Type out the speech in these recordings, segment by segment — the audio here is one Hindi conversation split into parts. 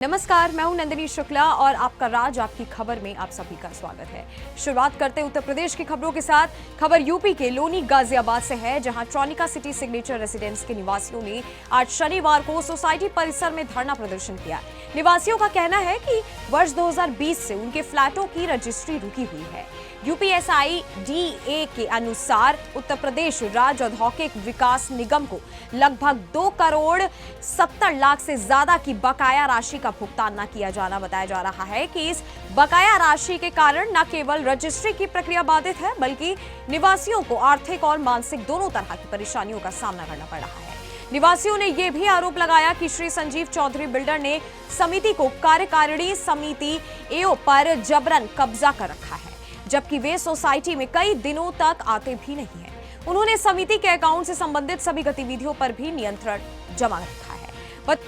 नमस्कार, मैं हूं नंदिनी शुक्ला और आपका राज आपकी खबर में आप सभी का स्वागत है। शुरुआत करते उत्तर प्रदेश की खबरों के साथ। खबर यूपी के लोनी गाजियाबाद से है, जहां ट्रॉनिका सिटी सिग्नेचर रेसिडेंस के निवासियों ने आज शनिवार को सोसाइटी परिसर में धरना प्रदर्शन किया। निवासियों का कहना है कि वर्ष 2020 से उनके फ्लैटों की रजिस्ट्री रुकी हुई है। यूपीएसआईडीए के अनुसार उत्तर प्रदेश राज्य औद्योगिक विकास निगम को लगभग 2 करोड़ 70 लाख से ज्यादा की बकाया राशि का भुगतान न किया जाना बताया जा रहा है कि इस बकाया राशि के कारण न केवल रजिस्ट्री की प्रक्रिया बाधित है, बल्कि निवासियों को आर्थिक और मानसिक दोनों तरह की परेशानियों का सामना करना पड़ रहा है। निवासियों ने यह भी आरोप लगाया कि श्री संजीव चौधरी बिल्डर ने समिति को कार्यकारिणी समिति एओ पर जबरन कब्जा कर रखा है, जबकि वे सोसाइटी में कई दिनों तक आते भी नहीं हैं। उन्होंने समिति के अकाउंट से संबंधित सभी गतिविधियों पर भी नियंत्रण जमा रखा है।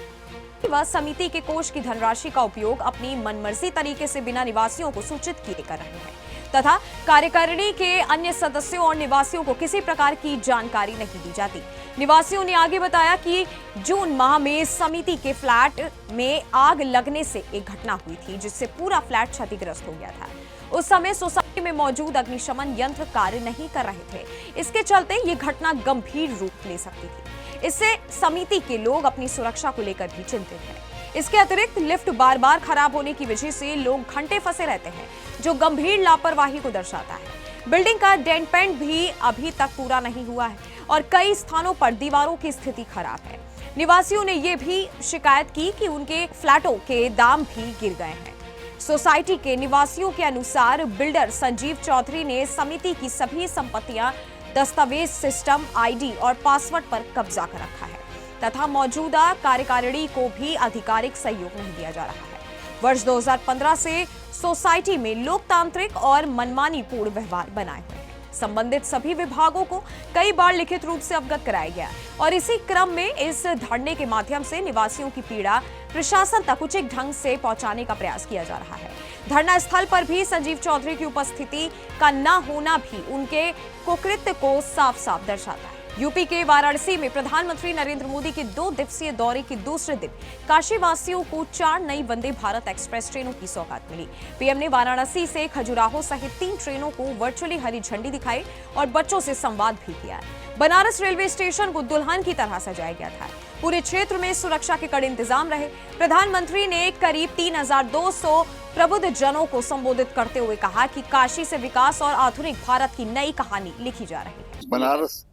वह समिति के कोष की धनराशि का उपयोग अपनी मनमर्जी तरीके से बिना निवासियों को सूचित किए कर रहे हैं तथा कार्यकारिणी के अन्य सदस्यों और निवासियों को किसी प्रकार की जानकारी नहीं दी जाती। निवासियों ने आगे बताया कि जून माह में समिति के फ्लैट में आग लगने से एक घटना हुई थी, जिससे पूरा फ्लैट क्षतिग्रस्त हो गया था। उस समय सोसाइटी में मौजूद अग्निशमन यंत्र कार्य नहीं कर रहे थे। इसके चलते ये घटना गंभीर रूप ले सकती थी। इससे समिति के लोग अपनी सुरक्षा को लेकर भी चिंतित हैं। इसके अतिरिक्त लिफ्ट बार बार खराब होने की वजह से लोग घंटे फंसे रहते हैं, जो गंभीर लापरवाही को दर्शाता है। बिल्डिंग का डेंट पेंट भी अभी तक पूरा नहीं हुआ है और कई स्थानों पर दीवारों की स्थिति खराब है। निवासियों ने यह भी शिकायत की कि उनके फ्लैटों के दाम भी गिर गए हैं। सोसाइटी के निवासियों के अनुसार बिल्डर संजीव चौधरी ने समिति की सभी संपत्तियां, दस्तावेज, सिस्टम, आईडी और पासवर्ड पर कब्जा कर रखा है तथा मौजूदा कार्यकारिणी को भी आधिकारिक सहयोग नहीं दिया जा रहा है। वर्ष 2015 से सोसाइटी में लोकतांत्रिक और मनमानी पूर्ण व्यवहार बनाए हुए हैं। संबंधित सभी विभागों को कई बार लिखित रूप से अवगत कराया गया और इसी क्रम में इस धरने के माध्यम से निवासियों की पीड़ा प्रशासन तक उचित ढंग से पहुंचाने का प्रयास किया जा रहा है। धरना स्थल पर भी संजीव चौधरी की उपस्थिति का न होना भी उनके कुकृत्य को साफ साफ दर्शाता है। यूपी के वाराणसी में प्रधानमंत्री नरेंद्र मोदी के 2 दिवसीय दौरे के दूसरे दिन काशी वासियों को 4 नई वंदे भारत एक्सप्रेस ट्रेनों की सौगात मिली। पीएम ने वाराणसी से खजुराहो सहित 3 ट्रेनों को वर्चुअली हरी झंडी दिखाई और बच्चों से संवाद भी किया। बनारस रेलवे स्टेशन को दुल्हन की तरह सजाया गया था। पूरे क्षेत्र में सुरक्षा के कड़े इंतजाम रहे। प्रधानमंत्री ने करीब 3200 प्रबुद्ध जनों को संबोधित करते हुए कहा कि काशी से विकास और आधुनिक भारत की नई कहानी लिखी जा रही है।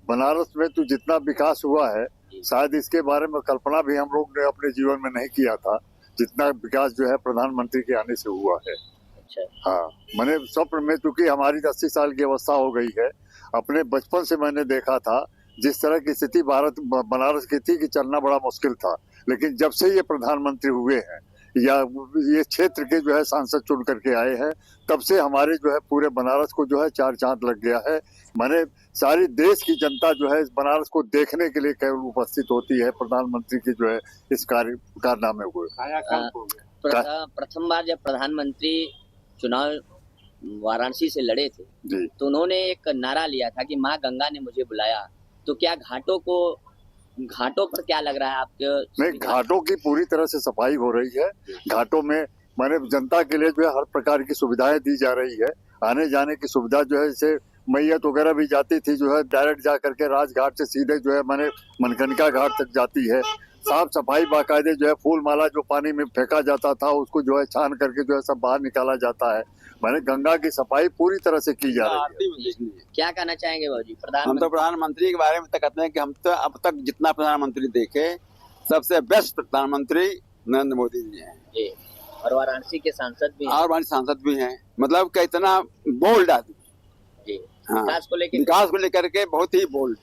बनारस में तो जितना विकास हुआ है, शायद इसके बारे में कल्पना भी हम लोग ने अपने जीवन में नहीं किया था, जितना विकास जो है प्रधानमंत्री के आने से हुआ है। अच्छा। हाँ, मैंने स्वप्न में, चूंकि हमारी 80 साल की अवस्था हो गई है, अपने बचपन से मैंने देखा था जिस तरह की स्थिति बनारस की थी कि चलना बड़ा मुश्किल था। लेकिन जब से ये प्रधानमंत्री हुए हैं या ये क्षेत्र के जो है सांसद चुन करके आए हैं, तब से हमारे जो है पूरे बनारस को जो है 4 चांद लग गया है। मैंने सारी देश की जनता जो है इस बनारस को देखने के लिए केवल उपस्थित होती है प्रधानमंत्री की जो है इस कारनामे हुए। प्रथम बार जब प्रधानमंत्री चुनाव वाराणसी से लड़े थे जी, तो उन्होंने एक नारा लिया था कि माँ गंगा ने मुझे बुलाया। तो क्या घाटों पर क्या लग रहा है आपके? नहीं, घाटों की पूरी तरह से सफाई हो रही है। घाटों में मैंने जनता के लिए जो है हर प्रकार की सुविधाएं दी जा रही है। आने जाने की सुविधा जो है, जैसे मैयत वगैरह भी जाती थी जो है डायरेक्ट जा करके राजघाट से सीधे जो है मैंने मनकनिका घाट तक जाती है। साफ सफाई बाकायदे जो है, फूल माला जो पानी में फेंका जाता था उसको जो है छान करके जो है सब बाहर निकाला जाता है। मैंने गंगा की सफाई पूरी तरह से की जा रही है। क्या कहना चाहेंगे बाबूजी? हम तो प्रधानमंत्री के बारे में तो कहते हैं कि हम तो अब तक जितना प्रधानमंत्री देखे, सबसे बेस्ट प्रधानमंत्री नरेंद्र मोदी जी हैं। और वाराणसी के सांसद भी हैं। और वाराणसी सांसद भी हैं। मतलब कि इतना बोल्ड आदमी। हाँ, विकास को लेकर के बहुत ही बोल्ड।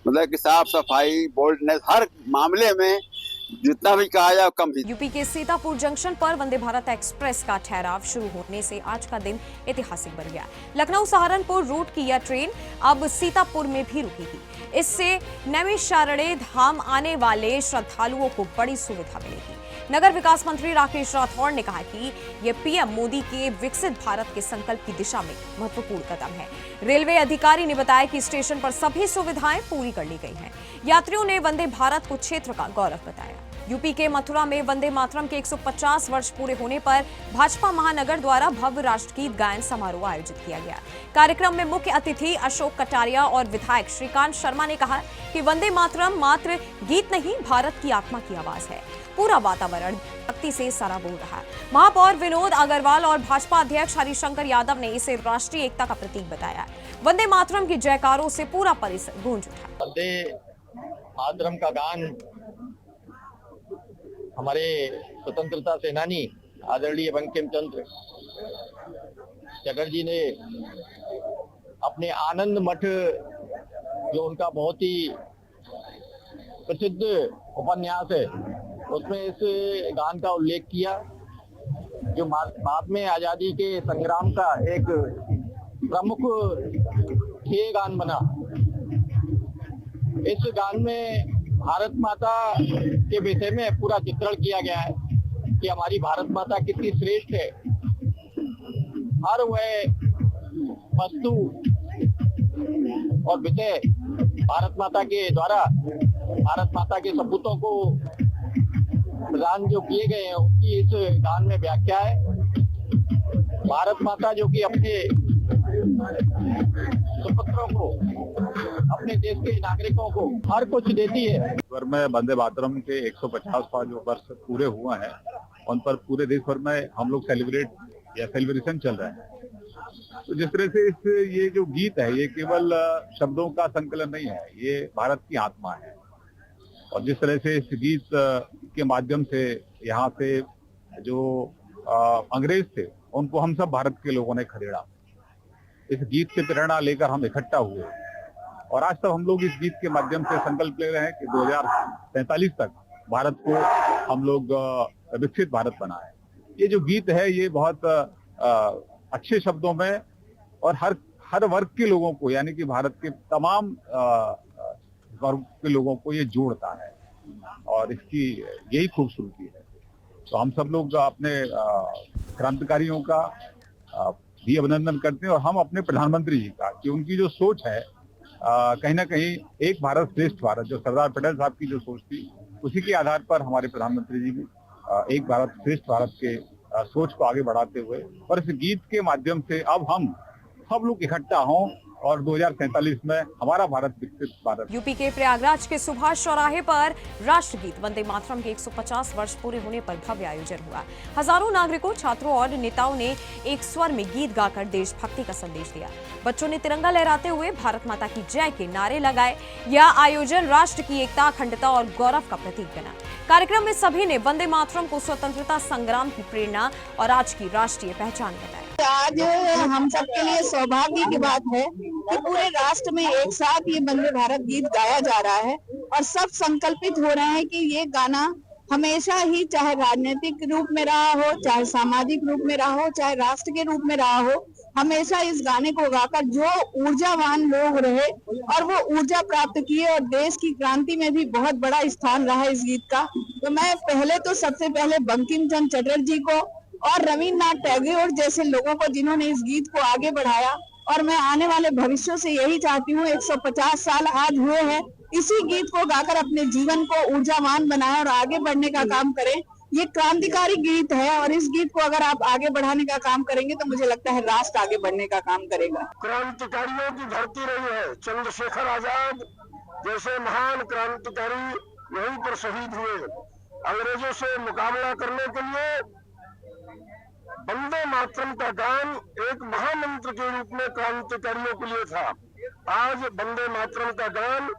मतलब कि साफ सफाई, बोल्डनेस, हर मामले में जितना भी कहा जाए कम ही। यूपी के सीतापुर जंक्शन पर वंदे भारत एक्सप्रेस का ठहराव शुरू होने से आज का दिन ऐतिहासिक बन गया। लखनऊ सहारनपुर रूट की यह ट्रेन अब सीतापुर में भी रुकेगी। इससे नैमिषारण्य धाम आने वाले श्रद्धालुओं को बड़ी सुविधा मिलेगी। नगर विकास मंत्री राकेश राठौड़ ने कहा कि यह पीएम मोदी के विकसित भारत के संकल्प की दिशा में महत्वपूर्ण कदम है। रेलवे अधिकारी ने बताया कि स्टेशन पर सभी सुविधाएं पूरी कर ली गई हैं। यात्रियों ने वंदे भारत को क्षेत्र का गौरव बताया। यूपी के मथुरा में वंदे मातरम के 150 वर्ष पूरे होने पर भाजपा महानगर द्वारा भव्य राष्ट्रगीत गायन समारोह आयोजित किया गया। कार्यक्रम में मुख्य अतिथि अशोक कटारिया और विधायक श्रीकांत शर्मा ने कहा कि वंदे मातरम मात्र गीत नहीं, भारत की आत्मा की आवाज है। पूरा वातावरण भक्ति से सराबोर रहा। महापौर विनोद अग्रवाल और भाजपा अध्यक्ष हरिशंकर यादव ने इसे राष्ट्रीय एकता का प्रतीक बताया। वंदे मातरम की जयकारों से पूरा परिसर गूंज उठा। वंदे मातरम का गान हमारे स्वतंत्रता सेनानी आदरणीय बंकिम चंद्र चटर्जी ने अपने आनंद मठ, जो उनका बहुत ही प्रसिद्ध उपन्यास है, उसमें इस गान का उल्लेख किया, जो बाद में आजादी के संग्राम का एक प्रमुख खेल गान बना। इस गान में भारत माता के विषय में पूरा चित्रण किया गया है कि हमारी भारत माता कितनी श्रेष्ठ है। हर वह वस्तु और विषय भारत माता के द्वारा भारत माता के सपूतों को प्रदान जो किए गए हैं, उसकी इस गान में व्याख्या है। भारत माता जो कि अपने सुपुत्रों को, अपने देश के नागरिकों को हर कुछ देती है। भर में वंदे मातरम के 150 जो वर्ष पूरे हुए हैं, उन पर पूरे देश भर में हम लोग सेलिब्रेशन चल रहा है। तो जिस तरह से ये जो गीत है, ये केवल शब्दों का संकलन नहीं है, ये भारत की आत्मा है। और जिस तरह से इस गीत के माध्यम से यहाँ से जो अंग्रेज थे, उनको हम सब भारत के लोगों ने खदेड़ा। इस गीत से प्रेरणा लेकर हम इकट्ठा हुए और आज तक हम लोग इस गीत के माध्यम से संकल्प ले रहे हैं कि 2047 तक भारत को हम लोग विकसित भारत बनाए। ये जो गीत है, ये बहुत अच्छे शब्दों में और हर वर्ग के लोगों को, यानी कि भारत के तमाम वर्ग के लोगों को ये जोड़ता है और इसकी यही खूबसूरती है। तो हम सब लोग अपने क्रांतिकारियों का भी अभिनंदन करते हैं और हम अपने प्रधानमंत्री जी का, कि उनकी जो सोच है कहीं ना कहीं एक भारत श्रेष्ठ भारत, जो सरदार पटेल साहब की जो सोच थी, उसी के आधार पर हमारे प्रधानमंत्री जी भी एक भारत श्रेष्ठ भारत के सोच को आगे बढ़ाते हुए और इस गीत के माध्यम से अब हम सब लोग इकट्ठा हों और 2047 में हमारा भारत विकसित भारत। यूपी के प्रयागराज के सुभाष चौराहे पर राष्ट्रगीत वंदे मातरम के 150 वर्ष पूरे होने पर भव्य आयोजन हुआ। हजारों नागरिकों, छात्रों और नेताओं ने एक स्वर में गीत गाकर देशभक्ति का संदेश दिया। बच्चों ने तिरंगा लहराते हुए भारत माता की जय के नारे लगाए। यह आयोजन राष्ट्र की एकता, अखंडता और गौरव का प्रतीक बना। कार्यक्रम में सभी ने वंदे मातरम को स्वतंत्रता संग्राम की प्रेरणा और आज की राष्ट्रीय पहचान बताया। आज हम सबके लिए सौभाग्य की बात है कि पूरे राष्ट्र में एक साथ ये वंदे भारत गीत गाया जा रहा है और सब संकल्पित हो रहे हैं कि ये गाना हमेशा ही, चाहे राजनीतिक रूप में रहा हो, चाहे सामाजिक रूप में रहा हो, चाहे राष्ट्र के रूप में रहा हो, हमेशा इस गाने को गाकर जो ऊर्जावान लोग रहे और वो ऊर्जा प्राप्त किए और देश की क्रांति में भी बहुत बड़ा स्थान रहा इस गीत का। तो मैं सबसे पहले बंकिम चंद्र चटर्जी को और रविन्द्रनाथ टैगोर जैसे लोगों को, जिन्होंने इस गीत को आगे बढ़ाया, और मैं आने वाले भविष्य से यही चाहती हूँ, 150 साल आज हुए हैं, इसी गीत को गाकर अपने जीवन को ऊर्जावान बनाएं और आगे बढ़ने का काम करें। ये क्रांतिकारी गीत है और इस गीत को अगर आप आगे बढ़ाने का काम करेंगे तो मुझे लगता है राष्ट्र आगे बढ़ने का काम करेगा। क्रांतिकारियों की धरती रही है। चंद्रशेखर आजाद जैसे महान क्रांतिकारी यहीं पर शहीद हुए। अंग्रेजों से मुकाबला करने के लिए वंदे मातरम का गान एक महामंत्र के रूप में क्रांतिकारियों के लिए था। आज वंदे मातरम का गान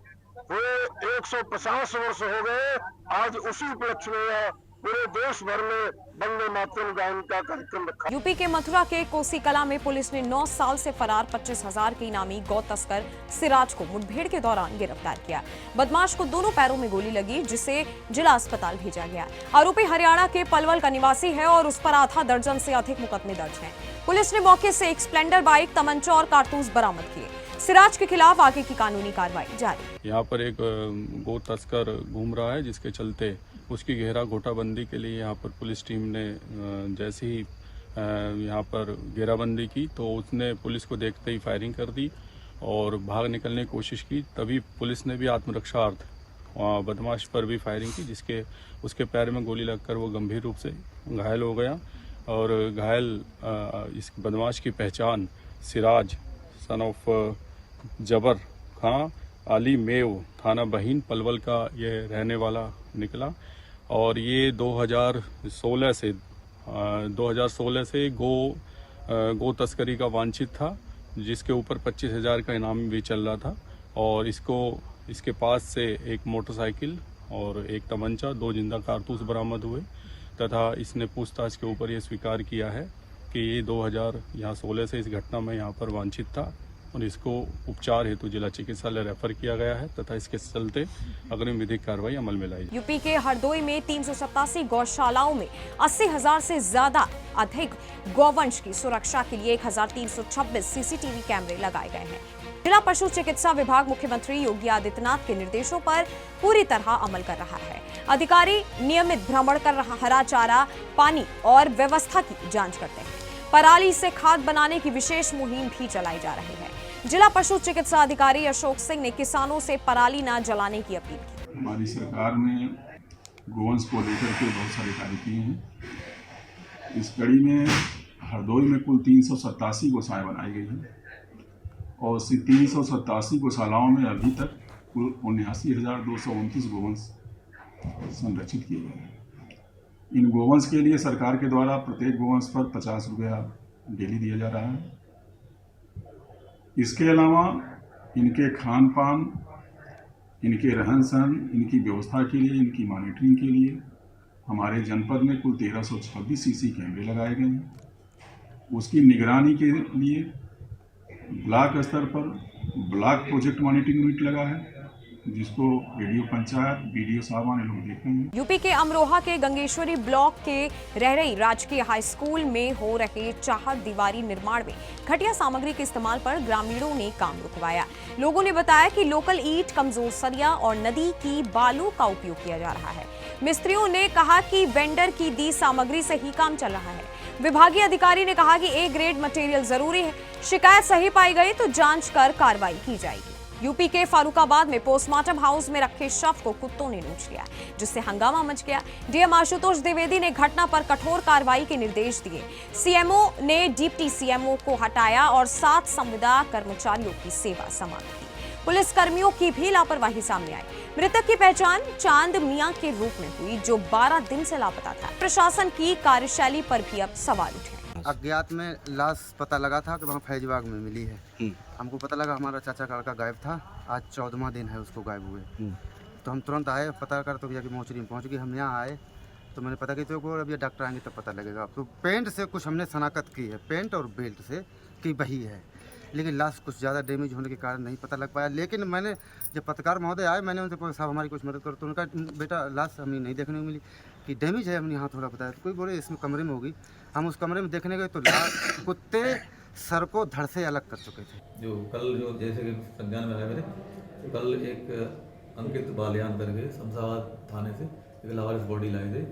हुए 150 वर्ष हो गए। आज उसी उपलक्ष्य में पूरे देश भर में वंदे मातरम गान का कार्यक्रम रखा। यूपी के मथुरा के कोसी कला में पुलिस ने 9 साल से फरार 25,000 के इनामी गौ तस्कर सिराज को मुठभेड़ के दौरान गिरफ्तार किया। बदमाश को दोनों पैरों में गोली लगी, जिसे जिला अस्पताल भेजा गया। आरोपी हरियाणा के पलवल का निवासी है और उस पर आधा दर्जन से अधिक मुकदमे दर्ज हैं। पुलिस ने मौके से एक स्प्लेंडर बाइक, तमंचा और कारतूस बरामद किए। सिराज के खिलाफ आगे की कानूनी कार्रवाई जारी। यहाँ पर एक गौ तस्कर घूम रहा है, जिसके चलते उसकी गहरा घेराबंदी के लिए यहाँ पर पुलिस टीम ने जैसे ही यहाँ पर घेराबंदी की तो उसने पुलिस को देखते ही फायरिंग कर दी और भाग निकलने की कोशिश की। तभी पुलिस ने भी आत्मरक्षार्थ बदमाश पर भी फायरिंग की, उसके पैर में गोली लगकर वो गंभीर रूप से घायल हो गया। और घायल इस बदमाश की पहचान सिराज सन ऑफ जबर खां अली मेव थाना बहीन पलवल का ये रहने वाला निकला। और ये 2016 से गो तस्करी का वांछित था, जिसके ऊपर 25,000 का इनाम भी चल रहा था। और इसके पास से एक मोटरसाइकिल और एक तमंचा, 2 जिंदा कारतूस बरामद हुए तथा इसने पूछताछ के ऊपर ये स्वीकार किया है कि ये 2016 से इस घटना में यहाँ पर वांछित था और इसको उपचार हेतु जिला चिकित्सालय रेफर किया गया है तथा इसके चलते अग्रिम विधिक कार्रवाई अमल में लाई। यूपी के हरदोई में 387 गौशालाओं में 80,000 से ज्यादा अधिक गौवंश की सुरक्षा के लिए 1,326 सीसीटीवी कैमरे लगाए गए हैं। जिला पशु चिकित्सा विभाग मुख्यमंत्री योगी आदित्यनाथ के निर्देशों पर पूरी तरह अमल कर रहा है। अधिकारी नियमित भ्रमण कर रहा हरा चारा, पानी और व्यवस्था की जांच करते हैं। पराली से खाद बनाने की विशेष मुहिम भी चलाई जा रही है। जिला पशु चिकित्सा अधिकारी अशोक सिंह ने किसानों से पराली न जलाने की अपील की। हमारी सरकार ने गोवंश को लेकर के बहुत सारे कार्य किए हैं। इस कड़ी में हरदोई में कुल 387 गौशालाएं बनाई गई हैं और इसी 387 गौशालाओं में अभी तक कुल 79,229 गोवंश संरक्षित किए गए हैं। इन गोवंश के लिए सरकार के द्वारा प्रत्येक गोवंश पर 50 रुपया डेली दिया जा रहा है। इसके अलावा इनके खान पान, इनके रहन सहन, इनकी व्यवस्था के लिए, इनकी मॉनिटरिंग के लिए हमारे जनपद में कुल 1326 सीसी कैमरे लगाए गए हैं। उसकी निगरानी के लिए ब्लॉक स्तर पर ब्लॉक प्रोजेक्ट मॉनिटरिंग यूनिट लगा है, जिसको रेडियो पंचायत, बीडीओ साहबान लोग देख रहे हैं। यूपी के अमरोहा के गंगेश्वरी ब्लॉक के रहरई राजकीय हाई स्कूल में हो रहे चाहत दीवारी निर्माण में घटिया सामग्री के इस्तेमाल पर ग्रामीणों ने काम रुकवाया। लोगों ने बताया कि लोकल ईंट, कमजोर सरिया और नदी की बालू का उपयोग किया जा रहा है। मिस्त्रियों ने कहा कि वेंडर की दी सामग्री से ही काम चल रहा है। विभागीय अधिकारी ने कहा कि ए ग्रेड मटेरियल जरूरी है। शिकायत सही पाई गई तो जांच कर कार्रवाई की जाएगी। यूपी के फारुखाबाद में पोस्टमार्टम हाउस में रखे शव को कुत्तों ने नोच लिया, जिससे हंगामा मच गया। डीएम आशुतोष द्विवेदी ने घटना पर कठोर कार्रवाई के निर्देश दिए। सीएमओ ने डिप्टी सीएमओ को हटाया और 7 संविदा कर्मचारियों की सेवा समाप्त की। पुलिस कर्मियों की भी लापरवाही सामने आई। मृतक की पहचान चांद मियां के रूप में हुई, जो 12 दिन से लापता था। प्रशासन की कार्यशैली पर भी अब सवाल उठे। अज्ञात में लाश पता लगा था कि वहाँ फैजबाग में मिली है। हमको पता लगा हमारा चाचा का लड़का गायब था, आज 14वां दिन है उसको गायब हुए। तो हम तुरंत आए, पता कर तो जाके मोचरी में पहुँच गए। हम यहाँ आए तो मैंने पता की तो को अब ये डॉक्टर आएंगे तब पता लगेगा। तो पेंट से कुछ हमने शनाख्त की है, पेंट और बेल्ट से कि वही है, लेकिन लाश कुछ ज़्यादा डैमेज होने के कारण नहीं पता लग पाया। लेकिन मैंने जब पत्रकार महोदय आए, मैंने उनसे पूछा साहब हमारी कुछ मदद करो, तो उनका बेटा लाश हमें नहीं देखने को मिली कि डैमेज है। हमने यहाँ थोड़ा बताया तो कोई बोले इसमें कमरे में होगी। हम उस कमरे में देखने गए तो कुत्ते सर को धड़ से अलग कर चुके थे। जो कल जो जैसे कि संज्ञान में आया मेरे, तो कल एक अंकित बालियान करके शमशाबाद थाने से एक लावारिस बॉडी लाए थे,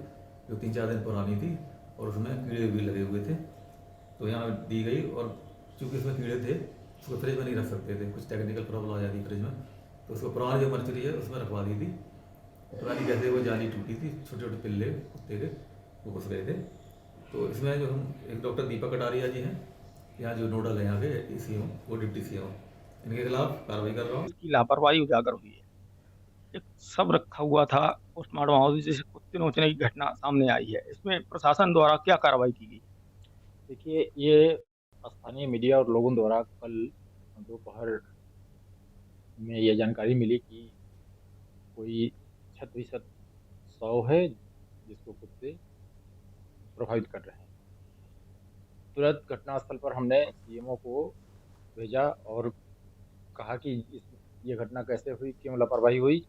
जो 3-4 दिन पुरानी थी और उसमें कीड़े भी लगे हुए थे। तो यहाँ दी गई और चूँकि इसमें कीड़े थे उसको फ्रिज में नहीं रख सकते थे, कुछ टेक्निकल प्रॉब्लम आ जाती फ्रिज में, तो उसको पुरानी जो मर्चरी है उसमें रखवा दी थी। पुरानी कैसे वो जाली टूटी थी, छोटे छोटे पिल्ले कुत्ते के वो घुस गए थे। तो इसमें जो हम एक डॉक्टर दीपक कटारिया जी हैं, यहाँ जो नोडल है यहाँ के सीएम, वो डिप्टी सीएम, इनके खिलाफ कार्रवाई कर रहा हूँ। इसकी लापरवाही उजागर हुई है। एक सब रखा हुआ था पोस्टमार्टम हाउस, जैसे कुत्ते नोचने की घटना सामने आई है। इसमें प्रशासन द्वारा क्या कार्रवाई की गई? देखिए, ये स्थानीय मीडिया और लोगों द्वारा कल दोपहर में यह जानकारी मिली कि कोई 6% शव है जिसको कुत्ते प्रभावित कर रहे हैं। तुरंत घटनास्थल पर हमने सीएमओ को भेजा और कहा कि ये घटना कैसे हुई, क्यों लापरवाही हुई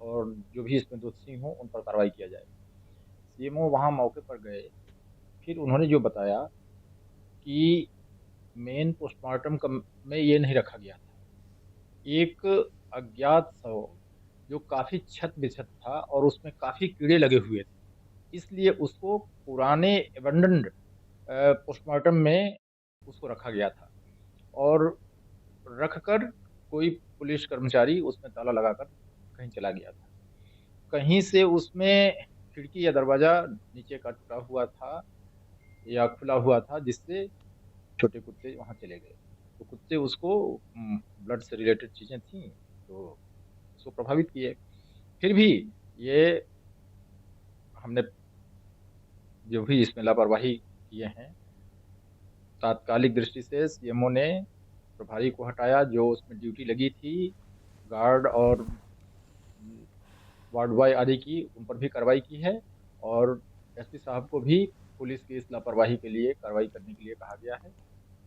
और जो भी इसमें दोषी हों उन पर कार्रवाई किया जाए। सीएमओ वहाँ मौके पर गए, फिर उन्होंने जो बताया कि मेन पोस्टमार्टम में ये नहीं रखा गया था। एक अज्ञात शव जो काफ़ी छत बिछत था और उसमें काफ़ी कीड़े लगे हुए थे, इसलिए उसको पुराने एबंडन्ड पोस्टमार्टम में उसको रखा गया था और रखकर कोई पुलिस कर्मचारी उसमें ताला लगाकर कहीं चला गया था। कहीं से उसमें खिड़की या दरवाजा नीचे का टूटा हुआ था या खुला हुआ था, जिससे छोटे कुत्ते वहाँ चले गए। तो कुत्ते उसको ब्लड से रिलेटेड चीज़ें थी तो उसको प्रभावित किए। फिर भी ये हमने जो भी इसमें लापरवाही किए हैं, तात्कालिक दृष्टि से सीएमओ ने प्रभारी को हटाया, जो उसमें ड्यूटी लगी थी, गार्ड और वार्ड बॉय आदि की, उन पर भी कार्रवाई की है और एसपी साहब को भी पुलिस की इस लापरवाही के लिए कार्रवाई करने के लिए कहा गया है।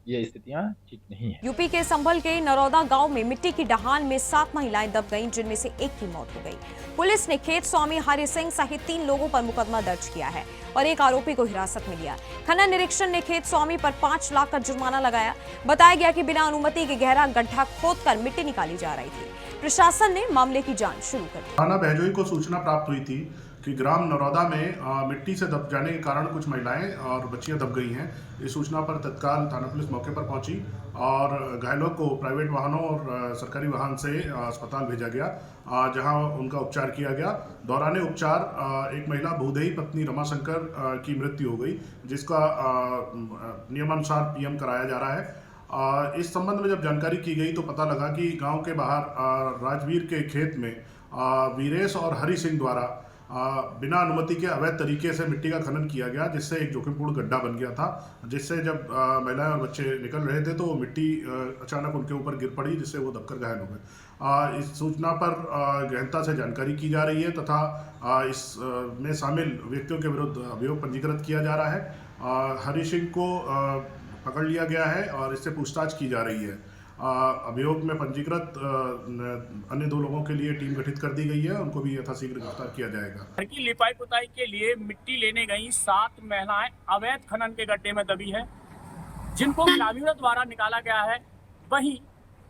ये स्थितियां ठीक नहीं है। यूपी के संभल के नरौदा गांव में मिट्टी की ढहान में 7 महिलाएं दब गईं, जिनमें से एक की मौत हो गई। पुलिस ने खेत स्वामी हरि सिंह सहित 3 लोगों पर मुकदमा दर्ज किया है और एक आरोपी को हिरासत में लिया। खनन निरीक्षण ने खेत स्वामी पर 5 लाख का जुर्माना लगाया। बताया गया कि बिना अनुमति के गहरा गड्ढा खोदकर मिट्टी निकाली जा रही थी। प्रशासन ने मामले की जांच शुरू कर दी। थाना बहजोई को सूचना प्राप्त हुई थी कि ग्राम नरौदा में मिट्टी से दब जाने के कारण कुछ महिलाएं और बच्चियां दब गई हैं। इस सूचना पर तत्काल थाना पुलिस मौके पर पहुंची और घायलों को प्राइवेट वाहनों और सरकारी वाहन से अस्पताल भेजा गया, जहां उनका उपचार किया गया। दौरान उपचार एक महिला भूदेही पत्नी रमाशंकर की मृत्यु हो गई, जिसका नियमानुसार पीएम कराया जा रहा है। इस संबंध में जब जानकारी की गई तो पता लगा कि गांव के बाहर राजवीर के खेत में वीरेश और हरि सिंह द्वारा बिना अनुमति के अवैध तरीके से मिट्टी का खनन किया गया, जिससे एक जोखिमपूर्ण गड्ढा बन गया था, जिससे जब महिलाएं और बच्चे निकल रहे थे तो वो मिट्टी अचानक उनके ऊपर गिर पड़ी, जिससे वो दबकर घायल हो गए। इस सूचना पर गहनता से जानकारी की जा रही है तथा इसमें शामिल व्यक्तियों के विरुद्ध अभियोग पंजीकृत किया जा रहा है। हरि सिंह को पकड़ लिया गया है और इससे पूछताछ की जा रही है। अभियोग में पंजीकृत अन्य 2 लोगों के लिए टीम गठित कर दी गई है, उनको भी यथाशीघ्र गिरफ्तार किया जाएगा। घर की लिपाई पुताई के लिए मिट्टी लेने गई 7 महिलाएं अवैध खनन के गड्ढे में दबी है, जिनको ग्रामीणों द्वारा निकाला गया है। वहीं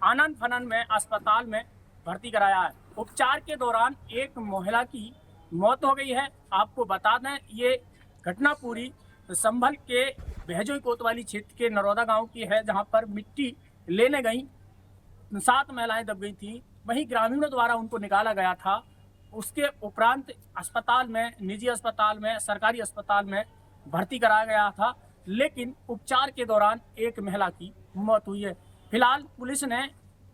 आनंद फनन में अस्पताल में भर्ती कराया है। उपचार के दौरान एक महिला की मौत हो गई है। आपको बता दें, ये घटना पूरी संभल के बहजोई कोतवाली क्षेत्र के नरौदा गाँव की है, जहाँ पर मिट्टी लेने गई 7 महिलाएं दब गई थी। वहीं ग्रामीणों द्वारा उनको निकाला गया था। उसके उपरांत अस्पताल में, निजी अस्पताल में, सरकारी अस्पताल में भर्ती कराया गया था, लेकिन उपचार के दौरान एक महिला की मौत हुई है। फिलहाल पुलिस ने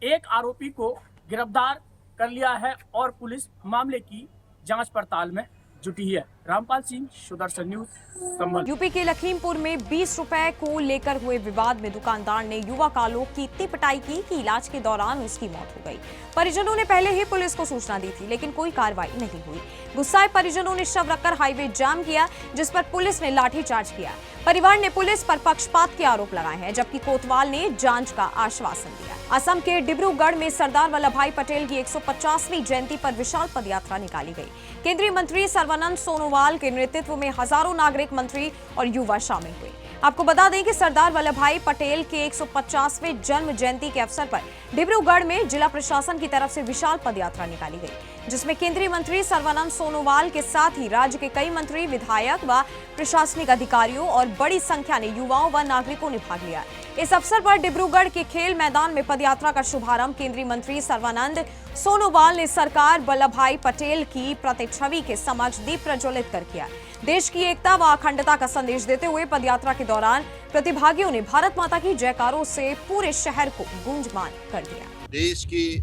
एक आरोपी को गिरफ्तार कर लिया है और पुलिस मामले की जांच पड़ताल में जुटी है। रामपाल सिंह, सुदर्शन न्यूज, संभल। यूपी के लखीमपुर में 20 रुपए को लेकर हुए विवाद में दुकानदार ने युवक आलोक की इतनी पिटाई की कि इलाज के दौरान उसकी मौत हो गई। परिजनों ने पहले ही पुलिस को सूचना दी थी, लेकिन कोई कार्रवाई नहीं हुई। गुस्साए परिजनों ने शव रखकर हाईवे जाम किया, जिस पर पुलिस ने लाठीचार्ज किया। परिवार ने पुलिस पर पक्षपात के आरोप लगाए हैं, जबकि कोतवाल ने जांच का आश्वासन दिया। असम के डिब्रूगढ़ में सरदार वल्लभ भाई पटेल की 150वीं जयंती पर विशाल पदयात्रा निकाली गई। केंद्रीय मंत्री सर्बानंद सोनोवाल के नेतृत्व में हजारों नागरिक, मंत्री और युवा शामिल हुए। आपको बता दें कि सरदार वल्लभ भाई पटेल के 150वें जन्म जयंती के अवसर पर डिब्रूगढ़ में जिला प्रशासन की तरफ से विशाल पदयात्रा निकाली गई, जिसमें केंद्रीय मंत्री सर्बानंद सोनोवाल के साथ ही राज्य के कई मंत्री, विधायक व प्रशासनिक अधिकारियों और बड़ी संख्या में युवाओं व नागरिकों ने भाग लिया। इस अवसर पर डिब्रूगढ़ के खेल मैदान में पदयात्रा का शुभारंभ केंद्रीय मंत्री सर्बानंद सोनोवाल ने सरदार वल्लभ भाई पटेल की प्रतिच्छवि के समक्ष दीप प्रज्वलित कर किया। देश की एकता व अखंडता का संदेश देते हुए पदयात्रा के दौरान प्रतिभागियों ने भारत माता की जयकारों से पूरे शहर को गूंजमान कर दिया। देश की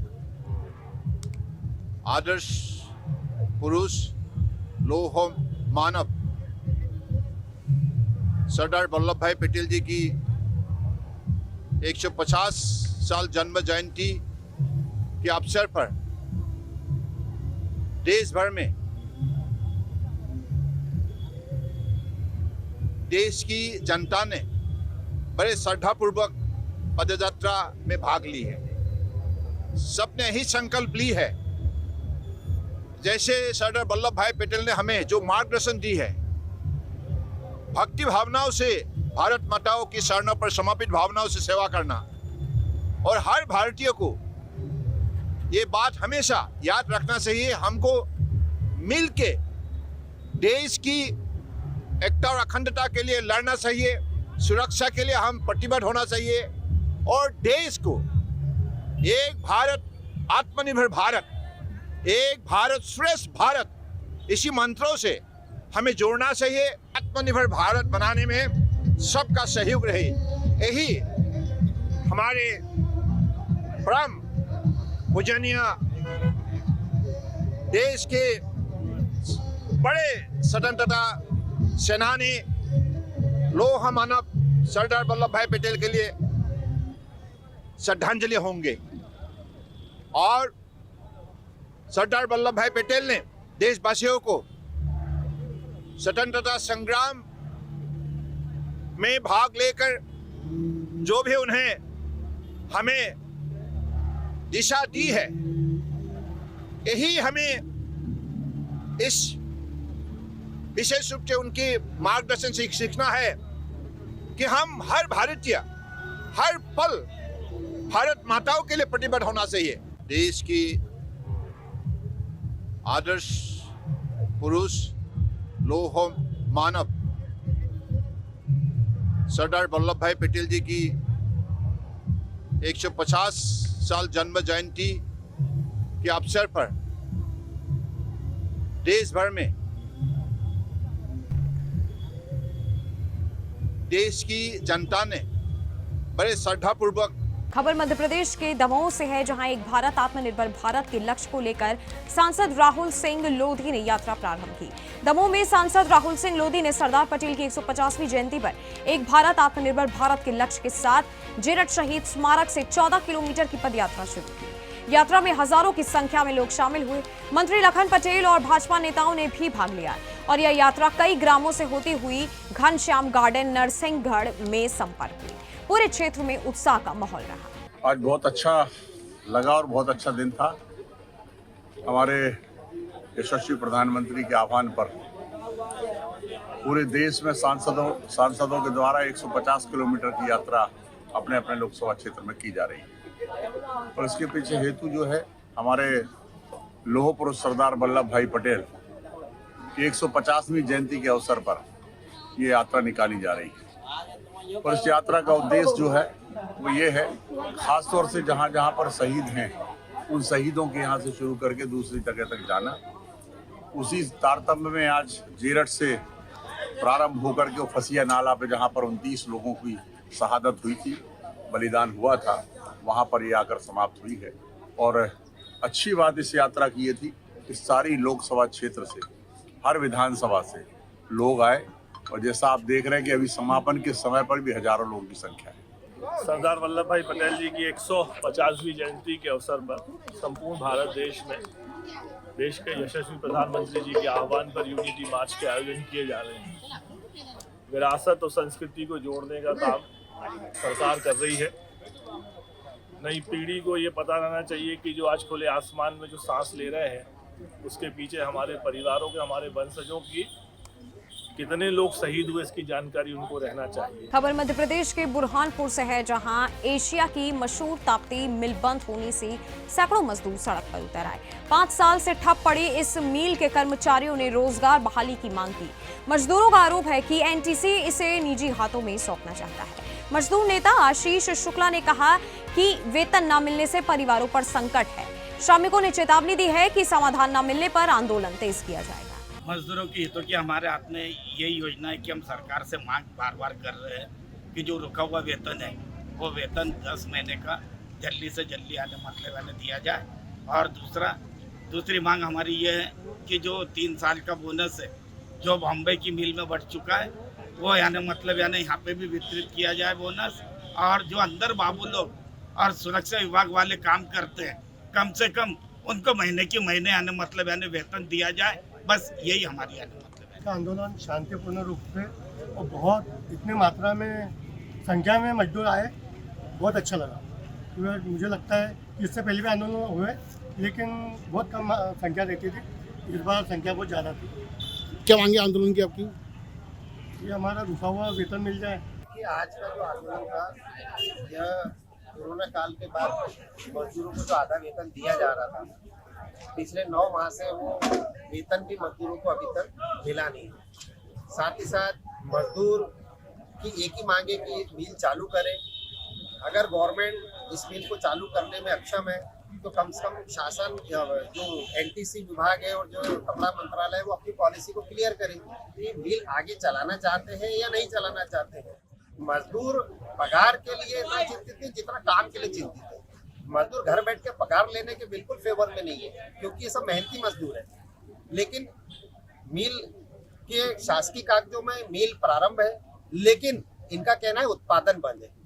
आदर्श पुरुष, लौह मानव सरदार वल्लभ भाई पटेल जी की 150 साल जन्म जयंती के अवसर पर देश भर में देश की जनता ने बड़े श्रद्धापूर्वक पदयात्रा में भाग ली है। सबने यही संकल्प ली है, जैसे सरदार वल्लभ भाई पटेल ने हमें जो मार्गदर्शन दी है, भक्ति भावनाओं से भारत माताओं की शरणों पर समर्पित भावनाओं से सेवा करना, और हर भारतीय को ये बात हमेशा याद रखना चाहिए, हमको मिलके देश की एकता और अखंडता के लिए लड़ना चाहिए, सुरक्षा के लिए हम प्रतिबद्ध होना चाहिए, और देश को एक भारत, आत्मनिर्भर भारत, एक भारत श्रेष्ठ भारत इसी मंत्रों से हमें जोड़ना चाहिए। आत्मनिर्भर भारत बनाने में सबका सहयोग रहे, यही हमारे परम पूजनीय देश के बड़े स्वतंत्रता सेनानी लौह मानव सरदार वल्लभ भाई पटेल के लिए श्रद्धांजलि होंगे। और सरदार वल्लभ भाई पटेल ने देशवासियों को स्वतंत्रता संग्राम में भाग लेकर जो भी उन्हें हमें दिशा दी है, यही हमें इस विशेष रूप से उनके मार्गदर्शन से सीखना है कि हम हर भारतीय हर पल भारत माताओं के लिए प्रतिबद्ध होना चाहिए। देश की आदर्श पुरुष लौह मानव सरदार वल्लभ भाई पटेल जी की 150 साल जन्म जयंती के अवसर पर देश भर में देश की जनता ने बड़े श्रद्धापूर्वक। खबर मध्य प्रदेश के दमोह से है, जहां एक भारत आत्मनिर्भर भारत के लक्ष्य को लेकर सांसद राहुल सिंह लोधी ने यात्रा प्रारंभ की। दमोह में सांसद राहुल सिंह लोधी ने सरदार पटेल की 150वीं जयंती पर एक भारत आत्मनिर्भर भारत के लक्ष्य के साथ जेरठ शहीद स्मारक से 14 किलोमीटर की पदयात्रा शुरू की। यात्रा में हजारों की संख्या में लोग शामिल हुए। मंत्री लखन पटेल और भाजपा नेताओं ने भी भाग लिया और यह यात्रा कई ग्रामों से होती हुई घनश्याम गार्डन नरसिंहगढ़ में संपर्क हुई। पूरे क्षेत्र में उत्साह का माहौल रहा। आज बहुत अच्छा लगा और बहुत अच्छा दिन था। हमारे यशस्वी प्रधानमंत्री के आह्वान पर पूरे देश में सांसदों के द्वारा 150 किलोमीटर की यात्रा अपने अपने लोकसभा क्षेत्र में की जा रही है। और इसके पीछे हेतु जो है, हमारे लौह पुरुष सरदार वल्लभ भाई पटेल की 150वीं जयंती के अवसर पर ये यात्रा निकाली जा रही है। और इस यात्रा का उद्देश्य जो है वो ये है, खासतौर से जहाँ जहाँ पर शहीद हैं उन शहीदों के यहाँ से शुरू करके दूसरी जगह तक जाना। उसी तारतम्य में आज जेरठ से प्रारंभ होकर के वो फसिया नाला पे जहाँ पर 29 लोगों की शहादत हुई थी, बलिदान हुआ था, वहाँ पर ये आकर समाप्त हुई है। और अच्छी बात इस यात्रा की ये थी कि सारी लोकसभा क्षेत्र से, हर विधानसभा से लोग आए। और जैसा आप देख रहे हैं कि अभी समापन के समय पर भी हजारों लोगों की संख्या है। सरदार वल्लभ भाई पटेल जी की 150वीं जयंती के अवसर पर संपूर्ण भारत देश में देश के यशस्वी प्रधानमंत्री जी के आह्वान पर यूनिटी मार्च के आयोजन किए जा रहे हैं। विरासत और संस्कृति को जोड़ने का काम सरकार कर रही है। नई पीढ़ी को ये पता रहना चाहिए कि जो आज खुले आसमान में जो सांस ले रहे हैं, उसके पीछे हमारे परिवारों के, हमारे वंशजों की कितने लोग शहीद हुए, इसकी जानकारी उनको रहना चाहिए। खबर मध्य प्रदेश के बुरहानपुर से है, जहां एशिया की मशहूर ताप्ती मिल बंद होने से सैकड़ों मजदूर सड़क पर उतर आए। 5 साल से ठप पड़ी इस मिल के कर्मचारियों ने रोजगार बहाली की मांग की। मजदूरों का आरोप है कि एनटीसी इसे निजी हाथों में सौंपना चाहता है। मजदूर नेता आशीष शुक्ला ने कहा कि वेतन न मिलने से परिवारों पर संकट है। श्रमिकों ने चेतावनी दी है कि समाधान न मिलने पर आंदोलन तेज किया जाएगा। मजदूरों की हितों की हमारे हाथ में यही योजना है कि हम सरकार से मांग बार बार कर रहे हैं कि जो रुका हुआ वेतन है वो वेतन 10 महीने का जल्दी से जल्दी आने मतलब दिया जाए। और दूसरी मांग हमारी ये है कि जो 3 साल का बोनस है जो बॉम्बे की मिल में बढ़ चुका है वो यहाँ पे भी वितरित किया जाए बोनस। और जो अंदर बाबू लोग और सुरक्षा विभाग वाले काम करते हैं, कम से कम उनको महीने की महीने वेतन दिया जाए। बस यही हमारी आंदोलन शांतिपूर्ण रूप से और बहुत इतने मात्रा में संख्या में मजदूर आए, बहुत अच्छा लगा। क्योंकि मुझे लगता है कि इससे पहले भी आंदोलन हुए लेकिन बहुत कम संख्या रहती थी, इस बार संख्या बहुत ज़्यादा थी। क्या मांगे आंदोलन की आपकी? ये हमारा रुका हुआ वेतन मिल जाए। कि आज का जो आंदोलन था, यह कोरोना काल के बाद मजदूरों को जो आधा वेतन दिया जा रहा था, पिछले 9 माह से वो वेतन भी मजदूरों को अभी तक मिला नहीं। साथ ही साथ मजदूर की एक ही मांग है कि मिल चालू करें। अगर गवर्नमेंट इस मिल को चालू करने में अक्षम है तो कम से कम शासन जो एनटीसी विभाग है और जो कपड़ा मंत्रालय है वो अपनी पॉलिसी को क्लियर करे कि मिल आगे चलाना चाहते हैं या नहीं चलाना चाहते हैं। मजदूर पगार के लिए इतना चिंतित नहीं जितना काम के लिए चिंतित है। मजदूर घर बैठ के पगार लेने के बिल्कुल फेवर में नहीं है, क्योंकि ये सब मेहनती मजदूर है। लेकिन मिल के शासकीय कागजों में मिल प्रारंभ है, लेकिन इनका कहना है उत्पादन बंद है।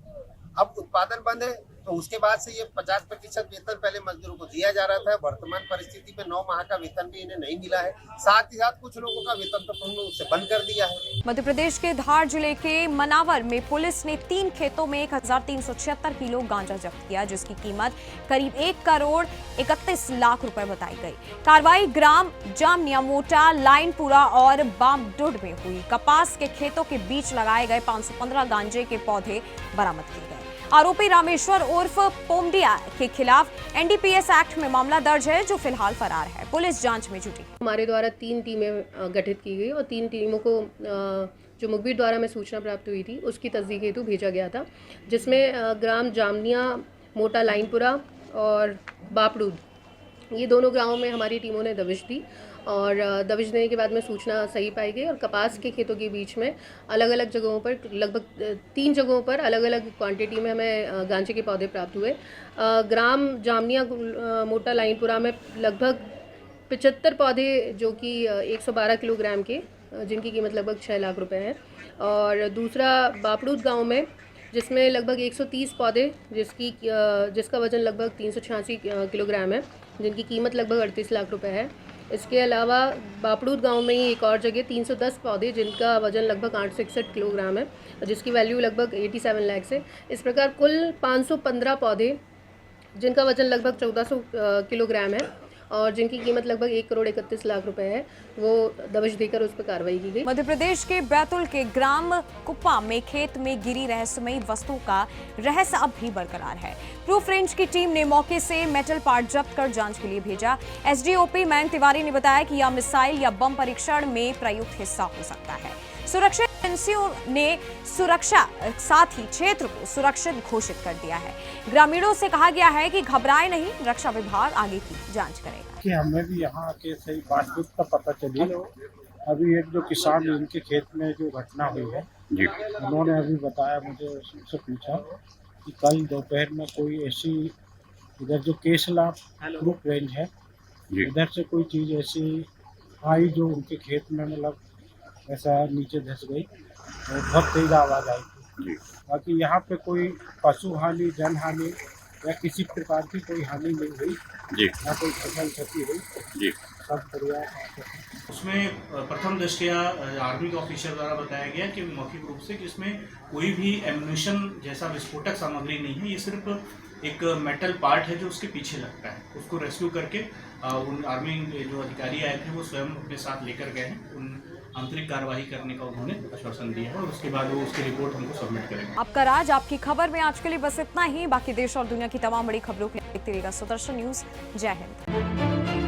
अब उत्पादन बंद है तो उसके बाद से ये 50% वेतन पहले मजदूरों को दिया जा रहा था। वर्तमान परिस्थिति में 9 माह का वेतन भी इन्हें नहीं मिला है। साथ ही साथ कुछ लोगों का वेतन तो पूर्ण रूप से बंद कर दिया है। मध्य प्रदेश के धार जिले के मनावर में पुलिस ने 3 खेतों में 1376 किलो गांजा जब्त किया, जिसकी कीमत करीब 1 करोड़ 31 लाख रुपए बताई गई। कार्रवाई ग्राम जामनिया मोटा, लाइनपुरा और बामडुड में हुई। कपास के खेतों के बीच लगाए गए 515 गांजे के पौधे बरामद किए गए। आरोपी रामेश्वर उर्फ पोमडिया के खिलाफ एनडीपीएस एक्ट में मामला दर्ज है, जो फिलहाल फरार है। पुलिस जांच में जुटी। हमारे द्वारा 3 टीमें गठित की गई और 3 टीमों को जो मुखबिर द्वारा में सूचना प्राप्त हुई थी उसकी तस्दीक हेतु भेजा गया था, जिसमें ग्राम जामनिया मोटा, लाइनपुरा और बापड़ूद, ये दोनों गांवों में हमारी टीमों ने दबिश दी और दबिश देने के बाद में सूचना सही पाई गई और कपास के खेतों के बीच में अलग अलग जगहों पर लगभग 3 जगहों पर अलग अलग क्वांटिटी में हमें गांजे के पौधे प्राप्त हुए। ग्राम जामनिया मोटा, लाइनपुरा में लगभग 75 पौधे जो कि 112 किलोग्राम के, जिनकी कीमत लगभग 6 लाख रुपए है। और दूसरा बापड़ूद गाँव में, जिसमें लगभग 130 पौधे जिसका वजन लगभग 386 किलोग्राम है, जिनकी कीमत लगभग 38 लाख रुपए है। इसके अलावा बापड़ूद गांव में ही एक और जगह 310 पौधे जिनका वजन लगभग 861 किलोग्राम है, जिसकी वैल्यू लगभग 87 लाख है। इस प्रकार कुल 515 पौधे जिनका वजन लगभग 1400 किलोग्राम है और जिनकी कीमत लगभग 1 करोड़ 31 लाख रुपए है, वो दबिश देकर उस पर कार्रवाई की गई। मध्य प्रदेश के बैतुल के ग्राम कुप्पा में खेत में गिरी रहस्यमयी वस्तु का रहस्य अब भी बरकरार है। प्रूफ रेंज की टीम ने मौके से मेटल पार्ट जब्त कर जांच के लिए भेजा। एसडीओपी मयंक तिवारी ने बताया कि यह मिसाइल या बम परीक्षण में प्रयुक्त हिस्सा हो सकता है। सुरक्षा एजेंसियों ने सुरक्षा साथ ही क्षेत्र को सुरक्षित घोषित कर दिया है। ग्रामीणों से कहा गया है कि घबराए नहीं, रक्षा विभाग आगे की जांच करेगा। कि हमें भी यहाँ के सही वास्तविकता पता चली। अभी एक जो किसान इनके खेत में जो घटना हुई है जी, उन्होंने अभी बताया, मुझे उनसे पूछा कि कल दोपहर में कोई ऐसी इधर जो केसला प्रूफ रेंज है इधर से कोई चीज़ ऐसी आई जो उनके खेत में मतलब ऐसा नीचे धंस गई और बहुत तेज आवाज़ आई थी। बाकी यहाँ पे कोई पशु हानि, जन हानि या किसी प्रकार की कोई हानि नहीं हुई जी, ना कोई फसल क्षति हुई जी, सब बढ़िया। उसमें प्रथम दृष्टया आर्मी के ऑफिसर द्वारा बताया गया कि मौखिक रूप से कि इसमें कोई भी एम्यूनिशन जैसा विस्फोटक सामग्री नहीं है, ये सिर्फ एक मेटल पार्ट है जो उसके पीछे लगता है। उसको रेस्क्यू करके उन आर्मी जो अधिकारी आए थे वो स्वयं अपने साथ लेकर गए हैं। उन आंतरिक कार्रवाई करने का उन्होंने आश्वासन दिया है और उसके बाद वो उसकी रिपोर्ट हमको सबमिट करेंगे। आपका राज आपकी खबर में आज के लिए बस इतना ही। बाकी देश और दुनिया की तमाम बड़ी खबरों के लिए देखते रहिएगा सुदर्शन न्यूज। जय हिंद।